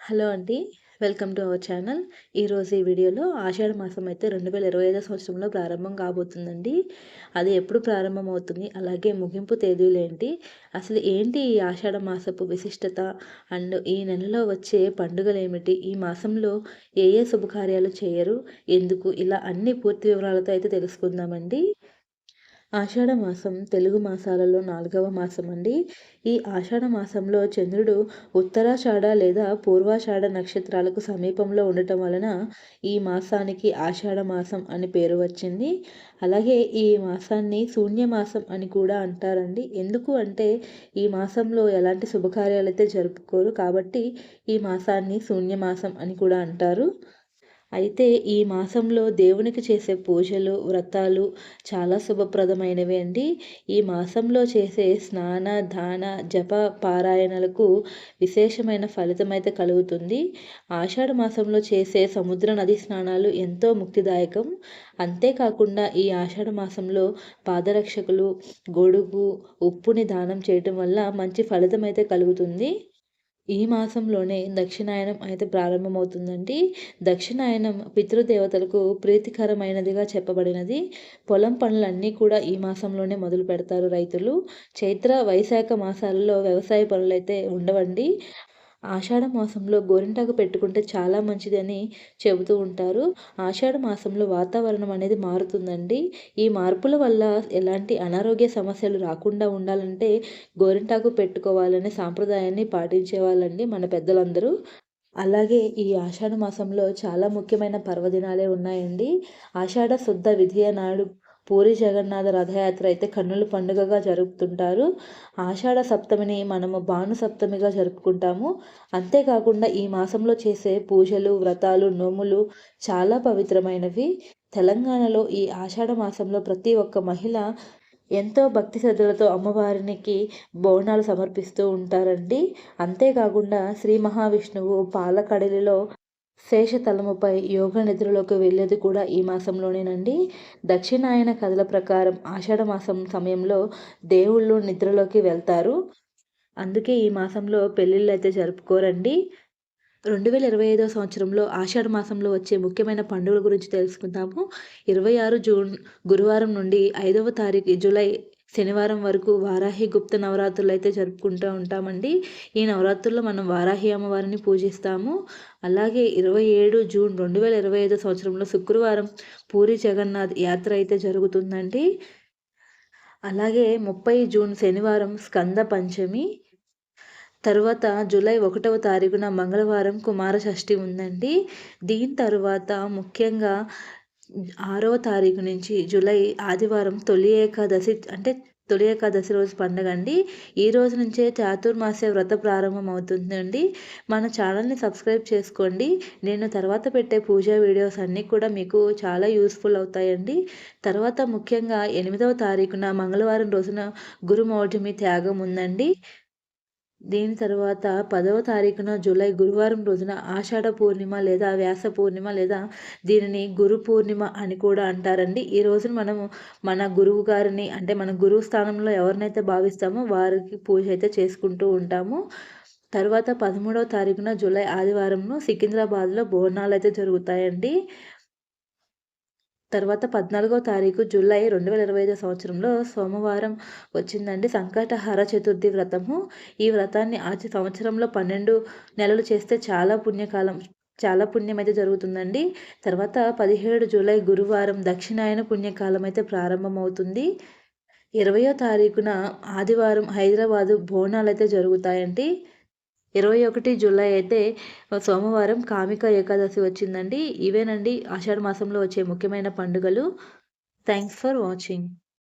Hello అండి. Welcome to our channel. ఈరోజు ఈ వీడియోలో ఆషాఢ మాసం అయితే 2025 సంవత్సరంలో ప్రారంభం కాబోతుందండి. అది ఎప్పుడు ప్రారంభమవుతుంది? అలాగే ముగింపు తేదీలేంటి? అసలు ఏంటి ఈ ఆషాఢ మాసపు విశిష్టత? అండ్ ఈ నెలలో వచ్చే పండుగలేమిటి? ఈ మాసంలో ఏ ఏ శుభకార్యాలు చేయరు? ఎందుకు? ఇలా అన్ని పూర్తి వివరాలతో అయితే తెలుసుకుందామండి. ఆషాఢ మాసం తెలుగు మాసాలలో 4వ మాసం అండి. ఈ ఆషాఢ మాసంలో చంద్రుడు ఉత్తరాషాఢ లేదా పూర్వాషాఢ నక్షత్రాలకు సమీపంలో ఉండటం వలన ఈ మాసానికి ఆషాఢ మాసం అని పేరు వచ్చింది. అలాగే ఈ మాసాన్ని శూన్యమాసం అని కూడా అంటారండి. ఎందుకు అంటే ఈ మాసంలో ఎలాంటి శుభకార్యాలైతే జరుపుకోరు కాబట్టి ఈ మాసాన్ని శూన్యమాసం అని కూడా అంటారు. అయితే ఈ మాసంలో దేవునికి చేసే పూజలు, వ్రతాలు చాలా శుభప్రదమైనవి అండి. ఈ మాసంలో చేసే స్నాన, దాన, జప, పారాయణలకు విశేషమైన ఫలితమైతే కలుగుతుంది. ఆషాఢ మాసంలో చేసే సముద్ర నది స్నానాలు ఎంతో ముక్తిదాయకం. అంతేకాకుండా ఈ ఆషాఢ మాసంలో పాదరక్షకులు, గొడుగు, ఉప్పుని దానం చేయటం వల్ల మంచి ఫలితమైతే కలుగుతుంది. ఈ మాసంలోనే దక్షిణాయనం అయితే ప్రారంభమవుతుందండి. దక్షిణాయనం పితృదేవతలకు ప్రీతికరమైనదిగా చెప్పబడినది. పొలం పనులన్నీ కూడా ఈ మాసంలోనే మొదలు పెడతారు రైతులు. చైత్ర, వైశాఖ మాసాలలో వ్యవసాయ పనులైతే ఉండవండి. ఆషాఢ మాసంలో గోరింటాకు పెట్టుకుంటే చాలా మంచిదని చెబుతూ ఉంటారు. ఆషాఢ మాసంలో వాతావరణం అనేది మారుతుందండి. ఈ మార్పుల వల్ల ఎలాంటి అనారోగ్య సమస్యలు రాకుండా ఉండాలంటే గోరింటాకు పెట్టుకోవాలనే సాంప్రదాయాన్ని పాటించేవాళ్ళండి మన పెద్దలందరూ. అలాగే ఈ ఆషాఢ మాసంలో చాలా ముఖ్యమైన పర్వదినాలే ఉన్నాయండి. ఆషాఢ శుద్ధ విధియ నాడు పూరి జగన్నాథ రథయాత్ర అయితే కన్నుల పండుగగా జరుపుతుంటారు. ఆషాఢ సప్తమిని మనము భాను సప్తమిగా జరుపుకుంటాము. అంతేకాకుండా ఈ మాసంలో చేసే పూజలు, వ్రతాలు, నోములు చాలా పవిత్రమైనవి. తెలంగాణలో ఈ ఆషాఢ మాసంలో ప్రతి ఒక్క మహిళ ఎంతో భక్తి శ్రద్ధలతో అమ్మవారికి బోనాలు సమర్పిస్తూ ఉంటారండి. అంతేకాకుండా శ్రీ మహావిష్ణువు పాలకడలిలో శేషతలముపై యోగ నిద్రలోకి వెళ్ళేది కూడా ఈ మాసంలోనేనండి. దక్షిణాయన కథల ప్రకారం ఆషాఢ మాసం సమయంలో దేవుళ్ళు నిద్రలోకి వెళ్తారు. అందుకే ఈ మాసంలో పెళ్ళిళ్ళు అయితే జరుపుకోరండి. 2025 సంవత్సరంలో ఆషాఢ మాసంలో వచ్చే ముఖ్యమైన పండుగల గురించి తెలుసుకుందాము. 26 జూన్ గురువారం నుండి 5వ తారీఖు జూలై శనివారం వరకు వారాహి గుప్త నవరాత్రులు అయితే జరుపుకుంటూ ఉంటామండి. ఈ నవరాత్రుల్లో మనం వారాహి అమ్మవారిని పూజిస్తాము. అలాగే 27 జూన్ 2025 సంవత్సరంలో శుక్రవారం పూరి జగన్నాథ్ యాత్ర అయితే జరుగుతుందండి. అలాగే 30 జూన్ శనివారం స్కంద పంచమి. తరువాత జూలై 1వ తారీఖున మంగళవారం కుమార షష్ఠి ఉందండి. దీని తరువాత ముఖ్యంగా 6వ తారీఖు నుంచి జూలై ఆదివారం తొలి ఏకాదశి అంటే తొలి ఏకాదశి రోజు పండగండి. ఈ రోజు నుంచే చాతుర్మాస్య వ్రత ప్రారంభం అవుతుందండి. మన ఛానల్ని సబ్స్క్రైబ్ చేసుకోండి. నేను తర్వాత పెట్టే పూజా వీడియోస్ అన్నీ కూడా మీకు చాలా యూస్ఫుల్ అవుతాయండి. తర్వాత ముఖ్యంగా 8వ తారీఖున మంగళవారం రోజున గురుమౌఢ్యమి త్యాగం ఉందండి. దీని తర్వాత 10వ తారీఖున జూలై గురువారం రోజున ఆషాఢ పూర్ణిమ లేదా వ్యాస పూర్ణిమ లేదా దీనిని గురు పూర్ణిమ అని కూడా అంటారండి. ఈ రోజున మనము మన గురువు గారిని అంటే మన గురువు స్థానంలో ఎవరినైతే భావిస్తామో వారికి పూజ అయితే చేసుకుంటూ ఉంటాము. తర్వాత 13వ తారీఖున జూలై ఆదివారంను సికింద్రాబాద్లో బోనాలు అయితే జరుగుతాయండి. తర్వాత 14వ తారీఖు జూలై 2025 సంవత్సరంలో సోమవారం వచ్చిందండి సంకటహర చతుర్థి వ్రతము. ఈ వ్రతాన్ని సంవత్సరంలో 12 నెలలు చేస్తే చాలా పుణ్యం అయితే జరుగుతుందండి. తర్వాత 17 జూలై గురువారం దక్షిణాయన పుణ్యకాలం అయితే ప్రారంభమవుతుంది. 20వ తారీఖున ఆదివారం హైదరాబాదు బోనాలు అయితే జరుగుతాయండి. 21 జూలై అయితే సోమవారం కామిక ఏకాదశి వచ్చిందండి. ఇవేనండి ఆషాఢ మాసంలో వచ్చే ముఖ్యమైన పండుగలు. Thanks for watching.